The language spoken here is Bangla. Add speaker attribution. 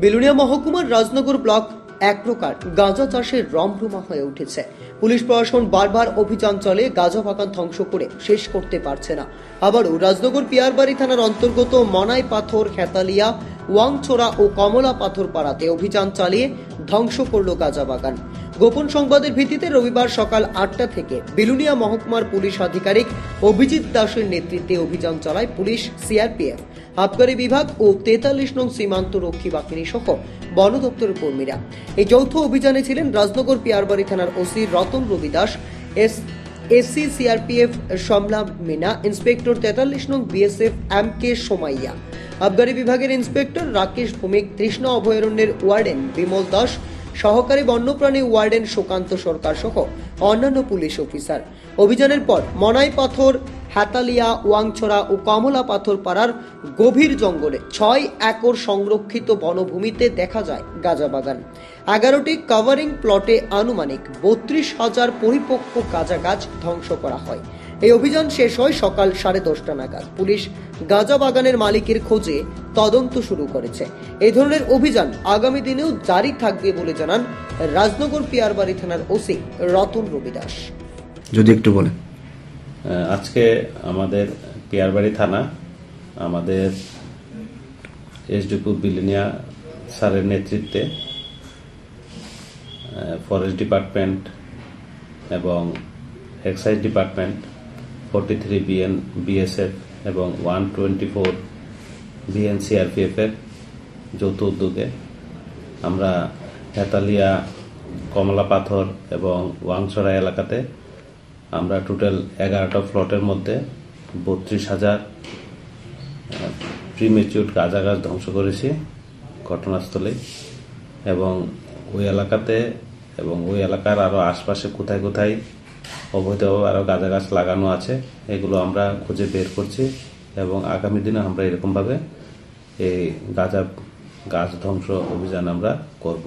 Speaker 1: বিলুনিয়া মহকুমার রাজনগর ব্লক এক প্রকার গাঁজা চাষের রমরমা হয়ে উঠেছে। পুলিশ প্রশাসন বারবার অভিযান চলে গাঁজা বাগান ধ্বংস করে শেষ করতে পারছে না। আবারও রাজনগর পিয়ারবাড়ি থানার অন্তর্গত মনাই পাথর, খেতালিয়া, ওয়াংছড়া ও কমলা পাথর পাড়াতে অভিযান চালিয়ে ধ্বংস করল গাঁজা বাগান। গোপন সংবাদের ভিত্তিতে রবিবার সকাল 8টা থেকে বিলুনিয়া মহকুমার পুলিশ আধিকারিক অভিজিৎ দাসের নেতৃত্বে অভিযান চালায় পুলিশ, সিআরপিএফ, আবগারি বিভাগ ও 43 নং সীমান্ত রক্ষী বাহিনী সহ বন দপ্তরের কর্মীরা। এই যৌথ অভিযানে ছিলেন রাজনগর পিয়ারবাড়ি থানার OC Ratan Rabi Das, SC CRPF Samla Meena, inspector 43 নং বিএসএফ MK সোমাইয়া, আবগারি বিভাগের ইন্সপেক্টর রাকেশ ভৌমিক, তৃষ্ণা অভয়ারণ্যের ওয়ার্ডেন বিমল দাস, সহকারী বন্যপ্রাণী ওয়ার্ডেন সুকান্ত সরকার সহ অন্যান্য পুলিশ অফিসার। অভিযানের পর মনাই পাথর, হাতালিয়া, ওয়াংছড়া ও কমলা পাথর পাড়ার গভীর জঙ্গলে 6 একর সংরক্ষিত বনভূমিতে দেখা যায় গাঁজা বাগান। 11টি কভারিং প্লটে আনুমানিক 32,000 পরিপক্ক গাঁজা গাছ ধ্বংস করা হয়। এই অভিযান শেষ হয় সকাল 10:30টা নাগাদ। পুলিশ গাঁজা বাগানের মালিকের খোঁজে তদন্ত শুরু করেছে। এই ধরনের অভিযান আগামী দিনেও জারি থাকবে বলে জানান রাজনগর পিয়ারবাড়ি থানার ওসি রতন রবি দাস।
Speaker 2: যদি একটু বলেন।
Speaker 3: আজকে আমাদের পিয়ারবাড়ি থানা, আমাদের এসডিপি বিলুনিয়া স্যারের নেতৃত্বে ফরেস্ট ডিপার্টমেন্ট এবং এক্সাইজ ডিপার্টমেন্ট, 43 বিএসএফ এবং 124 সিআরপিএফ এর যৌথ উদ্যোগে আমরা হেতালিয়া, কমলা পাথর এবং ওয়াংছড়া এলাকাতে আমরা টোটাল 11টা প্লটের মধ্যে 32,000 প্রিমেচিউর গাঁজা গাছ ধ্বংস করেছি ঘটনাস্থলে। এবং ওই এলাকাতে এবং ওই এলাকার আরো আশপাশে কোথায় কোথায় অবৈধভাবে আরো গাঁজা গাছ লাগানো আছে এগুলো আমরা খুঁজে বের করছি এবং আগামী দিনে আমরা এরকমভাবে এই গাছ ধ্বংস অভিযান আমরা করব।